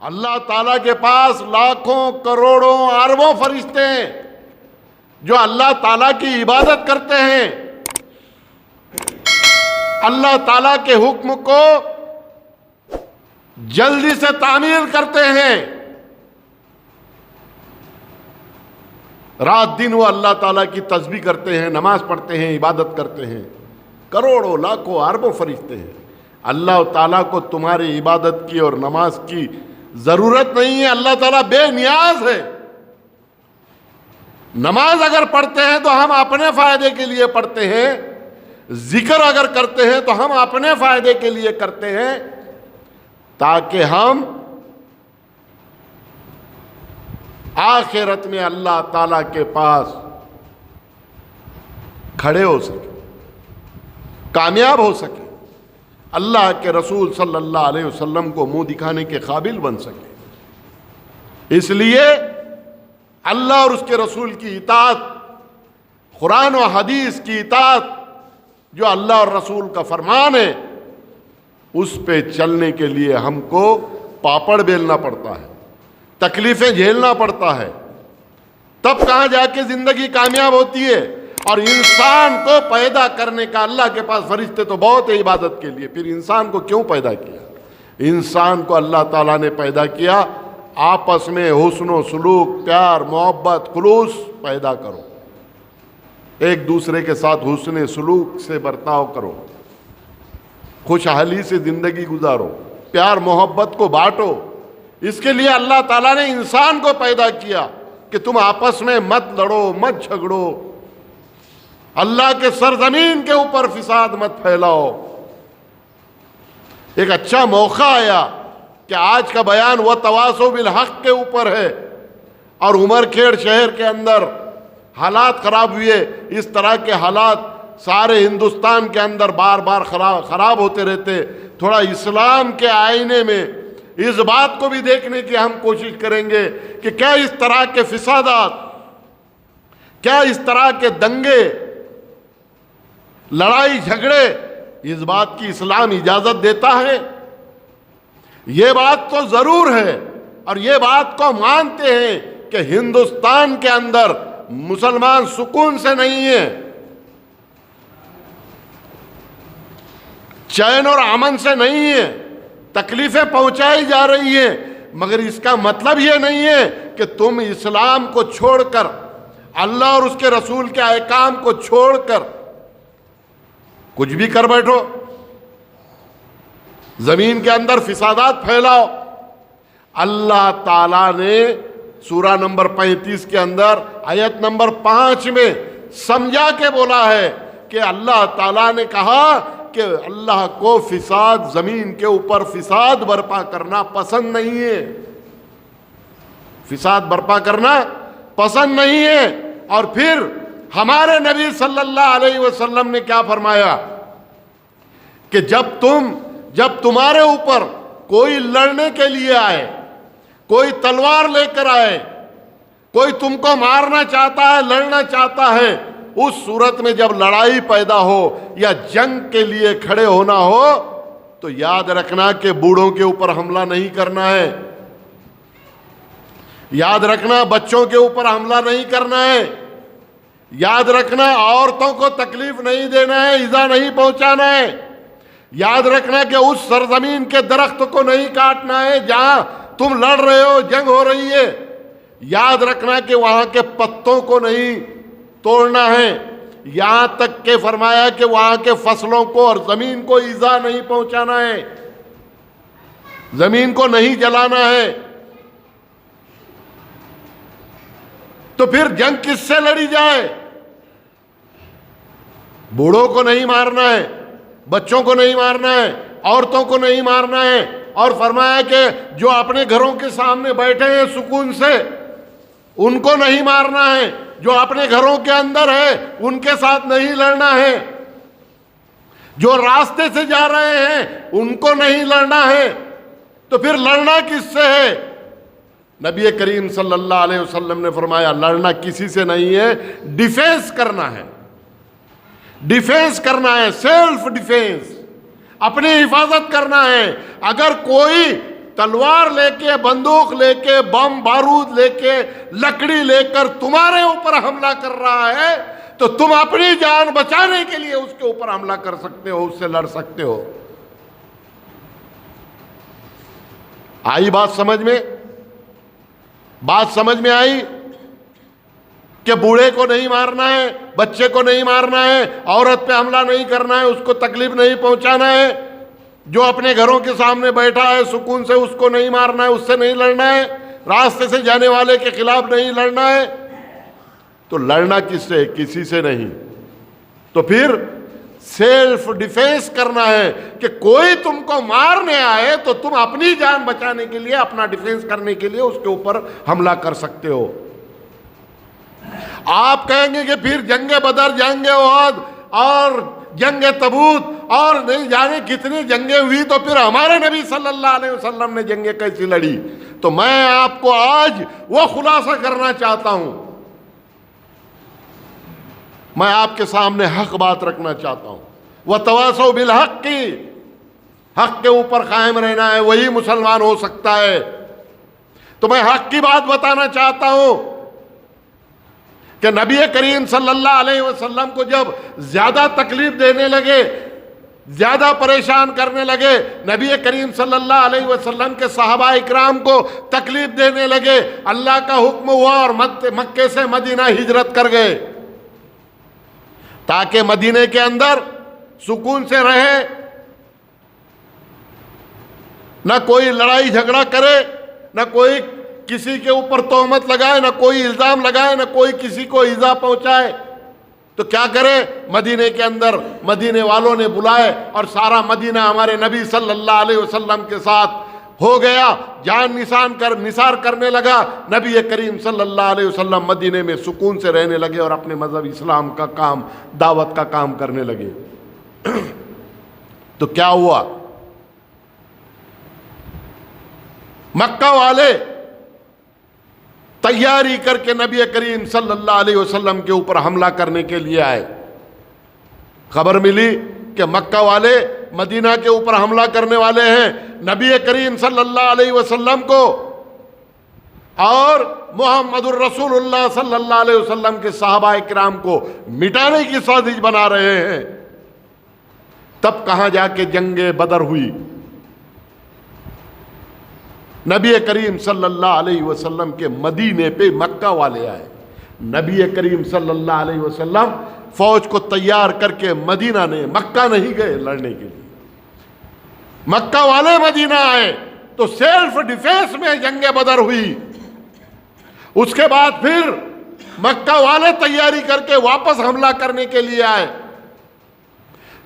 اللہ تعالیٰ کے پاس لاکھوں کروڑوں اربوں فرشتے ہیں جو اللہ تعالیٰ کی عبادت کرتے ہیں، اللہ تعالیٰ کے حکم کو جلدی سے تعمیل کرتے ہیں۔ رات دن وہ اللہ تعالیٰ کی تسبیح کرتے ہیں، نماز پڑھتے ہیں، عبادت کرتے ہیں، کروڑوں لاکھوں اربوں فرشتے ہیں۔ اللہ تعالیٰ کو تمہاری عبادت کی اور نماز کی ضرورت نہیں ہے، اللہ تعالیٰ بے نیاز ہے۔ نماز اگر پڑھتے ہیں تو ہم اپنے فائدے کے لیے پڑھتے ہیں، ذکر اگر کرتے ہیں تو ہم اپنے فائدے کے لیے کرتے ہیں، تاکہ ہم آخرت میں اللہ تعالیٰ کے پاس کھڑے ہو سکیں، کامیاب ہو سکیں، اللہ کے رسول صلی اللہ علیہ وسلم کو منہ دکھانے کے قابل بن سکیں۔ اس لیے اللہ اور اس کے رسول کی اطاعت، قرآن و حدیث کی اطاعت، جو اللہ اور رسول کا فرمان ہے، اس پہ چلنے کے لیے ہم کو پاپڑ بیلنا پڑتا ہے، تکلیفیں جھیلنا پڑتا ہے، تب کہاں جا کے زندگی کامیاب ہوتی ہے۔ اور انسان کو پیدا کرنے کا اللہ کے پاس فرشتے تو بہت ہے عبادت کے لیے، پھر انسان کو کیوں پیدا کیا؟ انسان کو اللہ تعالیٰ نے پیدا کیا، آپس میں حسن و سلوک، پیار، محبت، خلوص پیدا کرو، ایک دوسرے کے ساتھ حسن سلوک سے برتاؤ کرو، خوشحالی سے زندگی گزارو، پیار محبت کو بانٹو۔ اس کے لیے اللہ تعالیٰ نے انسان کو پیدا کیا کہ تم آپس میں مت لڑو، مت جھگڑو، اللہ کے سرزمین کے اوپر فساد مت پھیلاؤ۔ ایک اچھا موقع آیا کہ آج کا بیان وہ تواصو بالحق کے اوپر ہے، اور عمر کھیڑ شہر کے اندر حالات خراب ہوئے۔ اس طرح کے حالات سارے ہندوستان کے اندر بار بار خراب ہوتے رہتے۔ تھوڑا اسلام کے آئینے میں اس بات کو بھی دیکھنے کی ہم کوشش کریں گے کہ کیا اس طرح کے فسادات، کیا اس طرح کے دنگے، لڑائی جھگڑے، اس بات کی اسلام اجازت دیتا ہے؟ یہ بات تو ضرور ہے، اور یہ بات کو مانتے ہیں کہ ہندوستان کے اندر مسلمان سکون سے نہیں ہیں، چین اور امن سے نہیں ہیں، تکلیفیں پہنچائی جا رہی ہیں، مگر اس کا مطلب یہ نہیں ہے کہ تم اسلام کو چھوڑ کر، اللہ اور اس کے رسول کے احکام کو چھوڑ کر کچھ بھی کر بیٹھو، زمین کے اندر فسادات پھیلاؤ۔ اللہ تعالیٰ نے سورہ نمبر 35 کے اندر آیت نمبر 5 میں سمجھا کے بولا ہے کہ اللہ تعالیٰ نے کہا کہ اللہ کو فساد، زمین کے اوپر فساد برپا کرنا پسند نہیں ہے، فساد برپا کرنا پسند نہیں ہے۔ اور پھر ہمارے نبی صلی اللہ علیہ وسلم نے کیا فرمایا کہ جب تمہارے اوپر کوئی لڑنے کے لیے آئے، کوئی تلوار لے کر آئے، کوئی تم کو مارنا چاہتا ہے، لڑنا چاہتا ہے، اس صورت میں جب لڑائی پیدا ہو یا جنگ کے لیے کھڑے ہونا ہو تو یاد رکھنا کہ بوڑھوں کے اوپر حملہ نہیں کرنا ہے، یاد رکھنا بچوں کے اوپر حملہ نہیں کرنا ہے، یاد رکھنا عورتوں کو تکلیف نہیں دینا ہے، ایذا نہیں پہنچانا ہے، یاد رکھنا کہ اس سرزمین کے درخت کو نہیں کاٹنا ہے جہاں تم لڑ رہے ہو، جنگ ہو رہی ہے، یاد رکھنا کہ وہاں کے پتوں کو نہیں توڑنا ہے، یہاں تک کہ فرمایا کہ وہاں کے فصلوں کو اور زمین کو ایذا نہیں پہنچانا ہے، زمین کو نہیں جلانا ہے۔ تو پھر جنگ کس سے لڑی جائے؟ بوڑھوں کو نہیں مارنا ہے، بچوں کو نہیں مارنا ہے، عورتوں کو نہیں مارنا ہے، اور فرمایا کہ جو اپنے گھروں کے سامنے بیٹھے ہیں سکون سے ان کو نہیں مارنا ہے، جو اپنے گھروں کے اندر ہے ان کے ساتھ نہیں لڑنا ہے، جو راستے سے جا رہے ہیں ان کو نہیں لڑنا ہے۔ تو پھر لڑنا کس سے ہے؟ نبی کریم صلی اللہ علیہ وسلم نے فرمایا لڑنا کسی سے نہیں ہے، ڈیفینس کرنا ہے، ڈیفینس کرنا ہے، سیلف ڈیفینس، اپنی حفاظت کرنا ہے۔ اگر کوئی تلوار لے کے، بندوق لے کے، بم بارود لے کے، لکڑی لے کر تمہارے اوپر حملہ کر رہا ہے تو تم اپنی جان بچانے کے لیے اس کے اوپر حملہ کر سکتے ہو، اس سے لڑ سکتے ہو۔ آئی بات سمجھ میں؟ بات سمجھ میں آئی کہ بوڑھے کو نہیں مارنا ہے، بچے کو نہیں مارنا ہے، عورت پہ حملہ نہیں کرنا ہے، اس کو تکلیف نہیں پہنچانا ہے، جو اپنے گھروں کے سامنے بیٹھا ہے سکون سے اس کو نہیں مارنا ہے، اس سے نہیں لڑنا ہے، راستے سے جانے والے کے خلاف نہیں لڑنا ہے۔ تو لڑنا کس سے؟ کسی سے نہیں۔ تو پھر سیلف ڈیفینس کرنا ہے کہ کوئی تم کو مارنے آئے تو تم اپنی جان بچانے کے لیے، اپنا ڈیفینس کرنے کے لیے اس کے اوپر حملہ کر سکتے ہو۔ آپ کہیں گے کہ پھر جنگ بدر، جنگ احد اور جنگ تبوک اور نہیں جانے کتنی جنگیں ہوئی، تو پھر ہمارے نبی صلی اللہ علیہ وسلم نے جنگیں کیسی لڑی؟ تو میں آپ کو آج وہ خلاصہ کرنا چاہتا ہوں، میں آپ کے سامنے حق بات رکھنا چاہتا ہوں۔ وَتَوَاصَوْا بِالْحَقِّ، حق کے اوپر قائم رہنا ہے، وہی مسلمان ہو سکتا ہے۔ تو میں حق کی بات بتانا چاہتا ہوں کہ نبی کریم صلی اللہ علیہ وسلم کو جب زیادہ تکلیف دینے لگے، زیادہ پریشان کرنے لگے، نبی کریم صلی اللہ علیہ وسلم کے صحابہ اکرام کو تکلیف دینے لگے، اللہ کا حکم ہوا اور مکے سے مدینہ ہجرت کر گئے تاکہ مدینے کے اندر سکون سے رہے، نہ کوئی لڑائی جھگڑا کرے، نہ کوئی کسی کے اوپر تہمت لگائے، نہ کوئی الزام لگائے، نہ کوئی کسی کو ایذا پہنچائے۔ تو کیا کرے؟ مدینے کے اندر مدینے والوں نے بلائے اور سارا مدینہ ہمارے نبی صلی اللہ علیہ وسلم کے ساتھ ہو گیا، جان نثار کرنے لگا۔ نبی کریم صلی اللہ علیہ وسلم مدینے میں سکون سے رہنے لگے اور اپنے مذہب اسلام کا کام، دعوت کا کام کرنے لگے۔ تو کیا ہوا؟ مکہ والے تیاری کر کے نبی کریم صلی اللہ علیہ وسلم کے اوپر حملہ کرنے کے لیے آئے۔ خبر ملی کہ مکہ والے مدینہ کے اوپر حملہ کرنے والے ہیں، نبی کریم صلی اللہ علیہ وسلم کو اور محمد الرسول اللہ صلی اللہ علیہ وسلم کے صحابہ اکرام کو مٹانے کی سازش بنا رہے ہیں۔ تب کہاں جا کے جنگ بدر ہوئی؟ نبی کریم صلی اللہ علیہ وسلم کے مدینے پہ مکہ والے آئے۔ نبی کریم صلی اللہ علیہ وسلم فوج کو تیار کر کے مدینہ نے، مکہ نہیں گئے لڑنے کے لیے، مکہ والے مدینہ آئے۔ تو سیلف ڈیفینس میں جنگ بدر ہوئی۔ اس کے بعد پھر مکہ والے تیاری کر کے واپس حملہ کرنے کے لیے آئے۔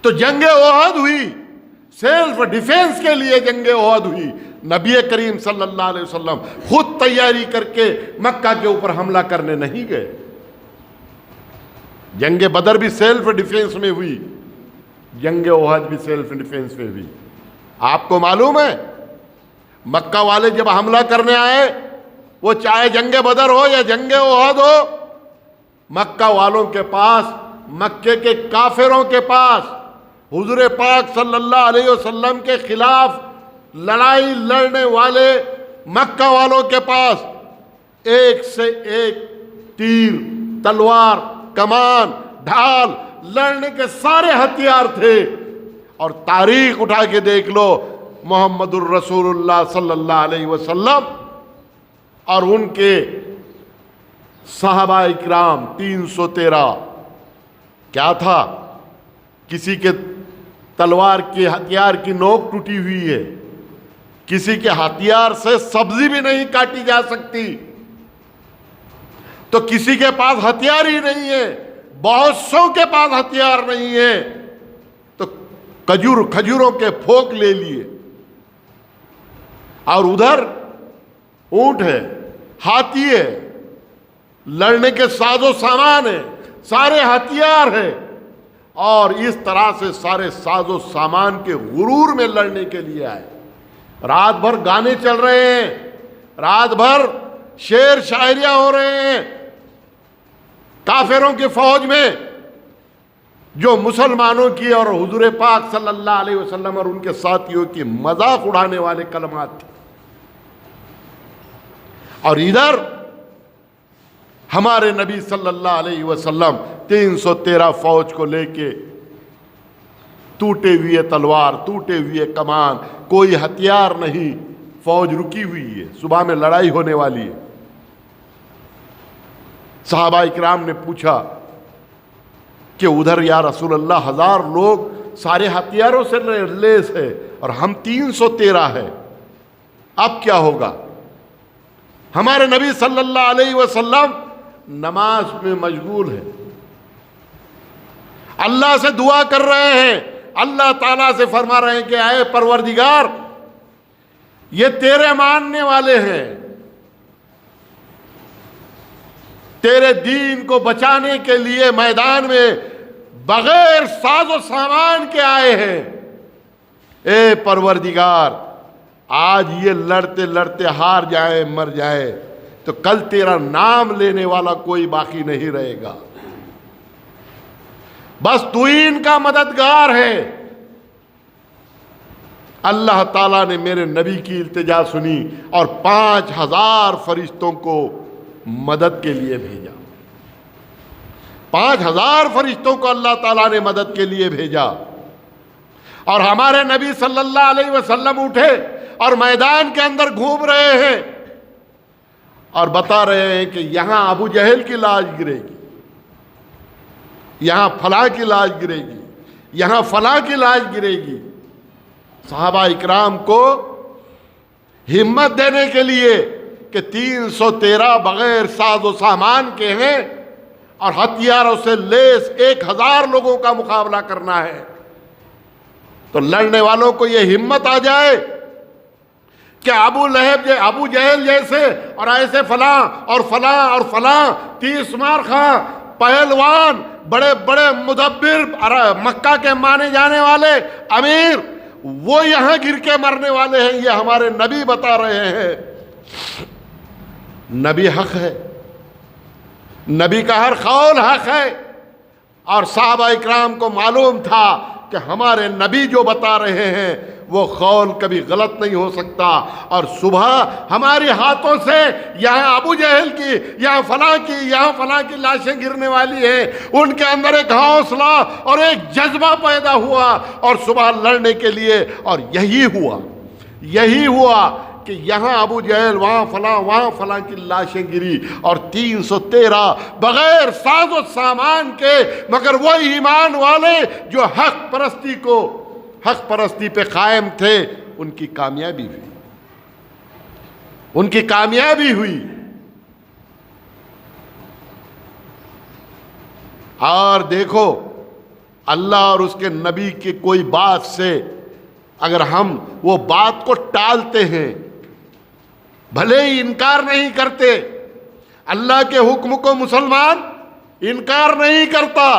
تو جنگ احد ہوئی، سیلف ڈیفینس کے لیے جنگ احد ہوئی۔ نبی کریم صلی اللہ علیہ وسلم خود تیاری کر کے مکہ کے اوپر حملہ کرنے نہیں گئے۔ جنگ بدر بھی سیلف ڈیفینس میں ہوئی، جنگ احد بھی سیلف ڈیفینس میں ہوئی۔ آپ کو معلوم ہے مکہ والے جب حملہ کرنے آئے، وہ چاہے جنگ بدر ہو یا جنگ احد ہو، مکہ والوں کے پاس، مکے کے کافروں کے پاس حضور پاک صلی اللہ علیہ وسلم کے خلاف لڑائی لڑنے والے مکہ والوں کے پاس ایک سے ایک تیر، تلوار، کمان، ڈھال، لڑنے کے سارے ہتھیار تھے۔ اور تاریخ اٹھا کے دیکھ لو، محمد الرسول اللہ صلی اللہ علیہ وسلم اور ان کے صحابہ اکرام 313 کیا تھا؟ کسی کے تلوار کی ہتھیار کی نوک ٹوٹی ہوئی ہے، کسی کے ہتھیار سے سبزی بھی نہیں کاٹی جا سکتی، تو کسی کے پاس ہتھیار ہی نہیں ہے، بہت سو کے پاس ہتھیار نہیں ہے، تو کھجوروں کے پھوک لے لیے، اور ادھر اونٹ ہے، ہاتھی ہے، لڑنے کے ساز و سامان ہے، سارے ہتھیار ہیں، اور اس طرح سے سارے ساز و سامان کے غرور میں لڑنے کے لیے آئے۔ رات بھر گانے چل رہے ہیں، رات بھر شعر شاعریاں ہو رہے ہیں، کافروں کی فوج میں جو مسلمانوں کی اور حضور پاک صلی اللہ علیہ وسلم اور ان کے ساتھیوں کی مذاق اڑانے والے کلمات تھے۔ اور ادھر ہمارے نبی صلی اللہ علیہ وسلم 313 فوج کو لے کے ٹوٹے ہوئے تلوار، ٹوٹے ہوئے کمان، کوئی ہتھیار نہیں، فوج رکی ہوئی ہے، صبح میں لڑائی ہونے والی ہے۔ صحابہ اکرام نے پوچھا کہ ادھر یا رسول اللہ 1000 لوگ سارے ہتھیاروں سے لیس ہے اور ہم 313 ہے، اب کیا ہوگا؟ ہمارے نبی صلی اللہ علیہ وسلم نماز میں مشغول ہے، اللہ سے دعا کر رہے ہیں، اللہ تعالیٰ سے فرما رہے ہیں کہ اے پروردگار، یہ تیرے ماننے والے ہیں، تیرے دین کو بچانے کے لیے میدان میں بغیر ساز و سامان کے آئے ہیں، اے پروردگار آج یہ لڑتے لڑتے ہار جائیں، مر جائیں تو کل تیرا نام لینے والا کوئی باقی نہیں رہے گا، بس تو ہی ان کا مددگار ہے۔ اللہ تعالیٰ نے میرے نبی کی التجا سنی اور 5000 فرشتوں کو مدد کے لیے بھیجا، 5000 فرشتوں کو اللہ تعالیٰ نے مدد کے لیے بھیجا، اور ہمارے نبی صلی اللہ علیہ وسلم اٹھے اور میدان کے اندر گھوم رہے ہیں اور بتا رہے ہیں کہ یہاں ابو جہل کی لاش گرے گی، یہاں فلاں کی لاش گرے گی، یہاں فلاں کی لاش گرے گی۔ صحابہ اکرام کو ہمت دینے کے لیے کہ 313 بغیر ساز و سامان کے ہیں اور ہتھیاروں سے لیس 1000 لوگوں کا مقابلہ کرنا ہے، تو لڑنے والوں کو یہ ہمت آ جائے کہ ابو جہل جیسے اور ایسے فلاں اور فلاں اور فلاں 30 مار خاں پہلوان، بڑے بڑے مدبر، مکہ کے مانے جانے والے امیر، وہ یہاں گر کے مرنے والے ہیں، یہ ہمارے نبی بتا رہے ہیں۔ نبی حق ہے، نبی کا ہر قول حق ہے، اور صحابہ اکرام کو معلوم تھا کہ ہمارے نبی جو بتا رہے ہیں وہ قول کبھی غلط نہیں ہو سکتا، اور صبح ہمارے ہاتھوں سے یہاں ابو جہل کی، یہاں فلاں کی لاشیں گرنے والی ہیں، ان کے اندر ایک حوصلہ اور ایک جذبہ پیدا ہوا اور صبح لڑنے کے لیے، اور یہی ہوا کہ یہاں ابو جہل، وہاں فلاں کی لاشیں گری، اور 313 بغیر ساز و سامان کے، مگر وہ ایمان والے جو حق پرستی پہ قائم تھے، ان کی کامیابی ہوئی۔ اور دیکھو، اللہ اور اس کے نبی کی کوئی بات سے اگر ہم وہ بات کو ٹالتے ہیں، بھلے ہی انکار نہیں کرتے، اللہ کے حکم کو مسلمان انکار نہیں کرتا،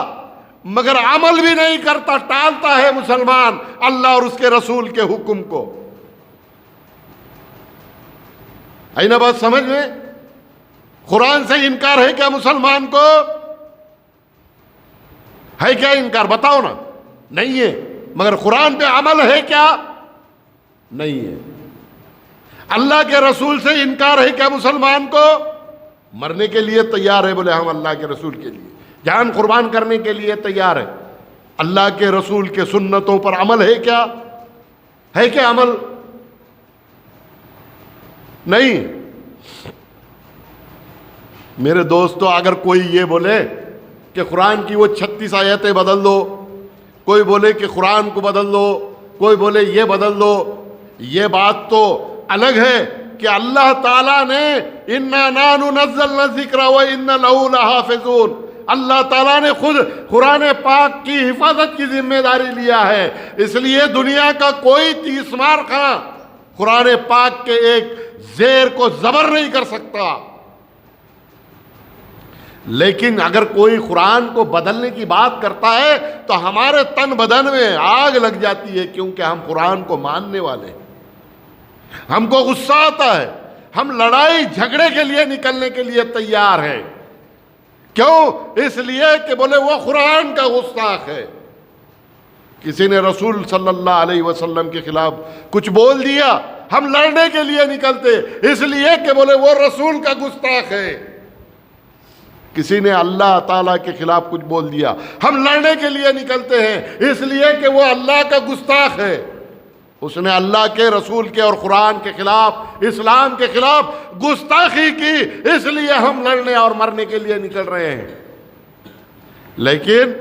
مگر عمل بھی نہیں کرتا، ٹالتا ہے مسلمان اللہ اور اس کے رسول کے حکم کو۔ آئی نا بات سمجھ میں؟ قرآن سے انکار ہے کیا مسلمان کو؟ ہے کیا انکار؟ بتاؤ نا۔ نہیں ہے۔ مگر قرآن پہ عمل ہے کیا؟ نہیں ہے۔ اللہ کے رسول سے انکار ہے کیا مسلمان کو؟ مرنے کے لیے تیار ہے، بولے ہم اللہ کے رسول کے لیے جان قربان کرنے کے لیے تیار ہے۔ اللہ کے رسول کے سنتوں پر عمل ہے کیا؟ ہے کیا عمل؟ نہیں۔ میرے دوستو، اگر کوئی یہ بولے کہ قرآن کی وہ 36 آیتیں بدل دو، کوئی بولے کہ قرآن کو بدل دو، کوئی بولے یہ بدل دو، یہ بات تو الگ ہے کہ اللہ تعالیٰ نے اِنَّا نَحْنُ نَزَّلْنَا الذِّكْرَ وَإِنَّا لَهُ لَحَافِظُونَ، اللہ تعالیٰ نے خود قرآن پاک کی حفاظت کی ذمہ داری لیا ہے، اس لیے دنیا کا کوئی 30 مار خاں قرآن پاک کے ایک زیر کو زبر نہیں کر سکتا۔ لیکن اگر کوئی قرآن کو بدلنے کی بات کرتا ہے تو ہمارے تن بدن میں آگ لگ جاتی ہے، کیونکہ ہم قرآن کو ماننے والے ہیں، ہم کو غصہ آتا ہے، ہم لڑائی جھگڑے کے لیے نکلنے کے لیے تیار ہیں۔ کیوں؟ اس لیے کہ بولے وہ قرآن کا گستاخ ہے۔ کسی نے رسول صلی اللہ علیہ وسلم کے خلاف کچھ بول دیا ہم لڑنے کے لیے نکلتے، اس لیے کہ بولے وہ رسول کا گستاخ ہے۔ کسی نے اللہ تعالیٰ کے خلاف کچھ بول دیا، ہم لڑنے کے لیے نکلتے ہیں اس لیے کہ وہ اللہ کا گستاخ ہے، اس نے اللہ کے رسول کے اور قرآن کے خلاف، اسلام کے خلاف گستاخی کی، اس لیے ہم لڑنے اور مرنے کے لیے نکل رہے ہیں۔ لیکن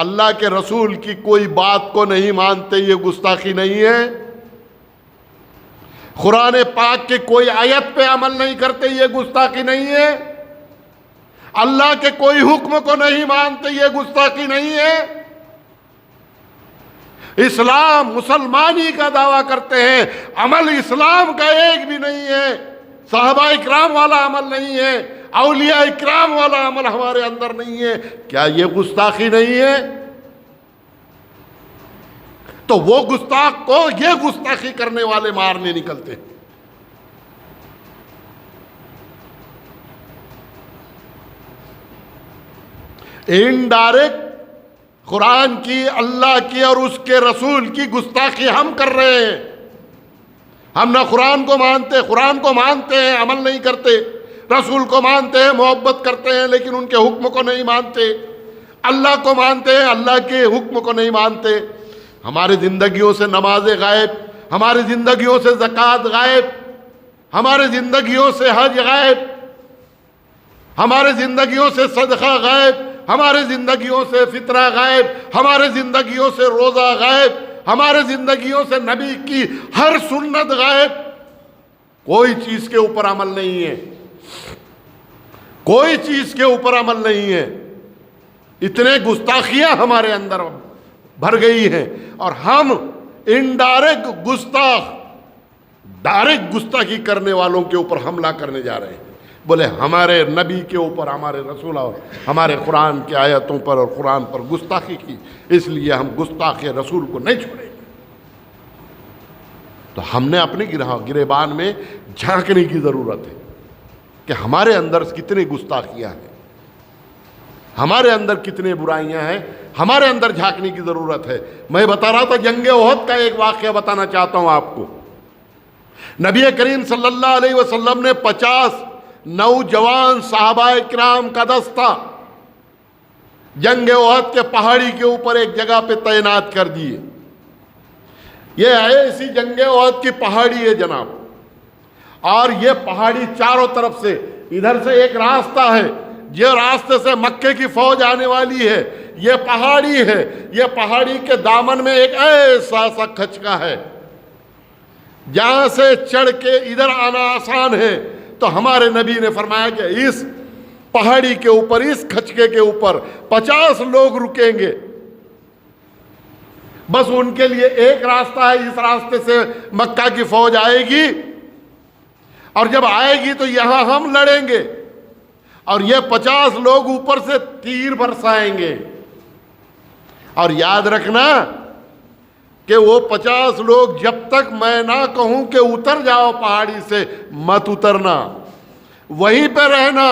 اللہ کے رسول کی کوئی بات کو نہیں مانتے، یہ گستاخی نہیں ہے؟ قرآن پاک کی کوئی آیت پہ عمل نہیں کرتے، یہ گستاخی نہیں ہے؟ اللہ کے کوئی حکم کو نہیں مانتے، یہ گستاخی نہیں ہے؟ اسلام مسلمانی کا دعویٰ کرتے ہیں، عمل اسلام کا ایک بھی نہیں ہے، صحابہ اکرام والا عمل نہیں ہے، اولیاء اکرام والا عمل ہمارے اندر نہیں ہے، کیا یہ گستاخی نہیں ہے؟ تو وہ گستاخ کو یہ گستاخی کرنے والے مارنے نکلتے ہیں۔ انڈائریکٹ قرآن کی، اللہ کی اور اس کے رسول کی گستاخی ہم کر رہے ہیں۔ ہم نہ قرآن کو مانتے، قرآن کو مانتے ہیں عمل نہیں کرتے، رسول کو مانتے ہیں محبت کرتے ہیں لیکن ان کے حکم کو نہیں مانتے، اللہ کو مانتے ہیں اللہ کے حکم کو نہیں مانتے۔ ہماری زندگیوں سے نماز غائب، ہماری زندگیوں سے زکوٰۃ غائب، ہماری زندگیوں سے حج غائب، ہمارے زندگیوں سے صدقہ غائب، ہمارے زندگیوں سے فطرہ غائب، ہمارے زندگیوں سے روزہ غائب، ہمارے زندگیوں سے نبی کی ہر سنت غائب، کوئی چیز کے اوپر عمل نہیں ہے، کوئی چیز کے اوپر عمل نہیں ہے۔ اتنے گستاخیاں ہمارے اندر بھر گئی ہیں، اور ہم انڈائریکٹ گستاخ ڈائریکٹ گستاخی کرنے والوں کے اوپر حملہ کرنے جا رہے ہیں۔ بولے ہمارے نبی کے اوپر، ہمارے رسول اور ہمارے قرآن کی آیتوں پر اور قرآن پر گستاخی کی، اس لیے ہم گستاخ رسول کو نہیں چھوڑیں گے۔ تو ہم نے اپنے گریبان میں جھانکنے کی ضرورت ہے کہ ہمارے اندر کتنے گستاخیاں ہیں، ہمارے اندر کتنے برائیاں ہیں، ہمارے اندر جھانکنے کی ضرورت ہے۔ میں بتا رہا تھا جنگ احد کا ایک واقعہ بتانا چاہتا ہوں آپ کو۔ نبی کریم صلی اللہ علیہ وسلم نے 50 نوجوان صحابہ کرام کا دستہ جنگ احد کے پہاڑی کے اوپر ایک جگہ پہ تعینات کر دیے۔ یہ ہے اسی جنگ احد کی پہاڑی ہے جناب، اور یہ پہاڑی چاروں طرف سے، ادھر سے ایک راستہ ہے، یہ راستے سے مکے کی فوج آنے والی ہے، یہ پہاڑی ہے، یہ پہاڑی کے دامن میں ایک ایسا سا کھچکا ہے جہاں سے چڑھ کے ادھر آنا آسان ہے۔ تو ہمارے نبی نے فرمایا کہ اس پہاڑی کے اوپر، اس کھچکے کے اوپر 50 لوگ رکیں گے، بس ان کے لیے ایک راستہ ہے، اس راستے سے مکہ کی فوج آئے گی، اور جب آئے گی تو یہاں ہم لڑیں گے، اور یہ 50 لوگ اوپر سے تیر برسائیں گے۔ اور یاد رکھنا کہ وہ 50 لوگ جب تک میں نہ کہوں کہ اتر جاؤ پہاڑی سے، مت اترنا، وہیں پہ رہنا،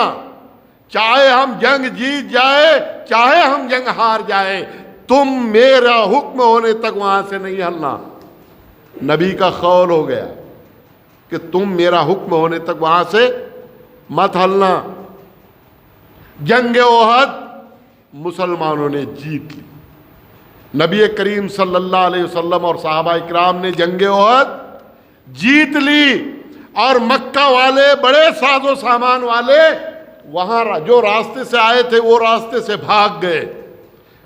چاہے ہم جنگ جیت جائے چاہے ہم جنگ ہار جائے، تم میرا حکم ہونے تک وہاں سے نہیں ہلنا۔ نبی کا قول ہو گیا کہ تم میرا حکم ہونے تک وہاں سے مت ہلنا۔ جنگ احد مسلمانوں نے جیت لی، نبی کریم صلی اللہ علیہ وسلم اور صحابہ اکرام نے جنگ احد جیت لی، اور مکہ والے بڑے ساز و سامان والے وہاں جو راستے سے آئے تھے وہ راستے سے بھاگ گئے۔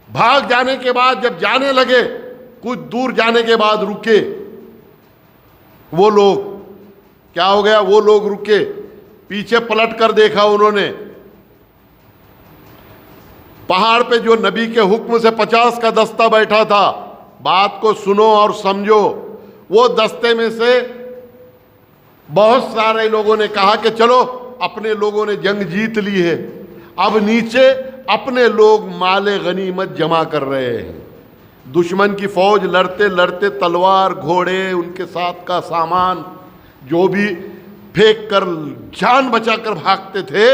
بھاگ جانے کے بعد جب جانے لگے، کچھ دور جانے کے بعد رکے وہ لوگ، کیا ہو گیا؟ وہ لوگ رکے، پیچھے پلٹ کر دیکھا انہوں نے، پہاڑ پہ جو نبی کے حکم سے 50 کا دستہ بیٹھا تھا، بات کو سنو اور سمجھو، وہ دستے میں سے بہت سارے لوگوں نے کہا کہ چلو اپنے لوگوں نے جنگ جیت لی ہے، اب نیچے اپنے لوگ مال غنیمت جمع کر رہے ہیں۔ دشمن کی فوج لڑتے لڑتے تلوار، گھوڑے، ان کے ساتھ کا سامان جو بھی پھینک کر جان بچا کر بھاگتے تھے،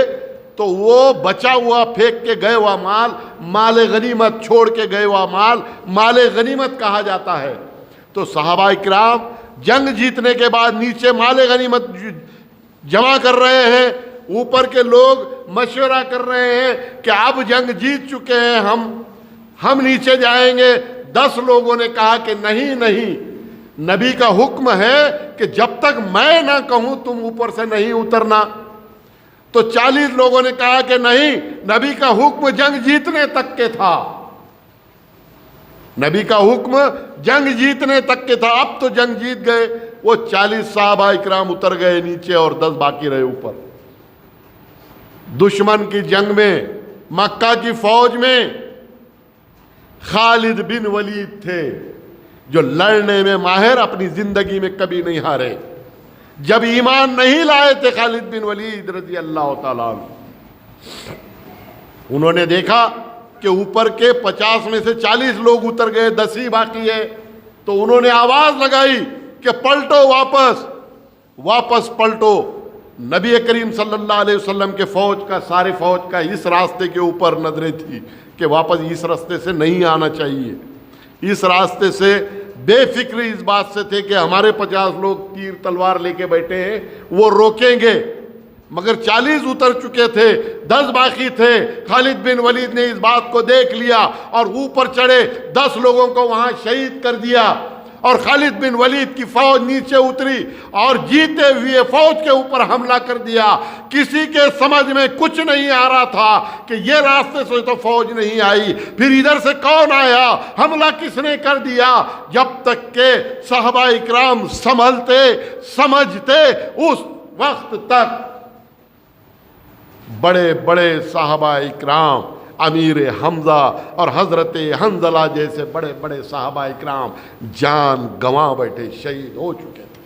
تو وہ بچا ہوا پھینک کے گئے ہوا مال، مال غنیمت چھوڑ کے گئے ہوا مال، مال غنیمت کہا جاتا ہے۔ تو صحابہ کرام جنگ جیتنے کے بعد نیچے مال غنیمت جمع کر رہے ہیں، اوپر کے لوگ مشورہ کر رہے ہیں کہ اب جنگ جیت چکے ہیں، ہم نیچے جائیں گے۔ 10 لوگوں نے کہا کہ نہیں نہیں، نبی کا حکم ہے کہ جب تک میں نہ کہوں تم اوپر سے نہیں اترنا۔ تو 40 لوگوں نے کہا کہ نہیں، نبی کا حکم جنگ جیتنے تک کے تھا، نبی کا حکم جنگ جیتنے تک کے تھا، اب تو جنگ جیت گئے۔ وہ 40 صحابہ اکرام اتر گئے نیچے اور 10 باقی رہے اوپر۔ دشمن کی جنگ میں، مکہ کی فوج میں خالد بن ولید تھے جو لڑنے میں ماہر، اپنی زندگی میں کبھی نہیں ہارے۔ جب ایمان نہیں لائے تھے خالد بن ولید رضی اللہ تعالیٰ عنہ، انہوں نے دیکھا کہ اوپر کے 50 میں سے 40 لوگ اتر گئے، 10 ہی باقی ہے، تو انہوں نے آواز لگائی کہ پلٹو، واپس پلٹو۔ نبی کریم صلی اللہ علیہ وسلم کے سارے فوج کا اس راستے کے اوپر نظریں تھی کہ واپس اس راستے سے نہیں آنا چاہیے، اس راستے سے بے فکری اس بات سے تھے کہ ہمارے 50 لوگ تیر تلوار لے کے بیٹھے ہیں، وہ روکیں گے، مگر 40 اتر چکے تھے، 10 باقی تھے۔ خالد بن ولید نے اس بات کو دیکھ لیا اور اوپر چڑھے، 10 لوگوں کو وہاں شہید کر دیا، اور خالد بن ولید کی فوج نیچے اتری اور جیتے ہوئے فوج کے اوپر حملہ کر دیا۔ کسی کے سمجھ میں کچھ نہیں آ رہا تھا کہ یہ راستے سے تو فوج نہیں آئی، پھر ادھر سے کون آیا، حملہ کس نے کر دیا، جب تک کہ صحابہ اکرام سنبھلتے سمجھتے اس وقت تک بڑے بڑے صحابہ اکرام، امیر حمزہ اور حضرت حنظلہ جیسے بڑے بڑے صحابہ اکرام جان گنوا بیٹھے، شہید ہو چکے تھے۔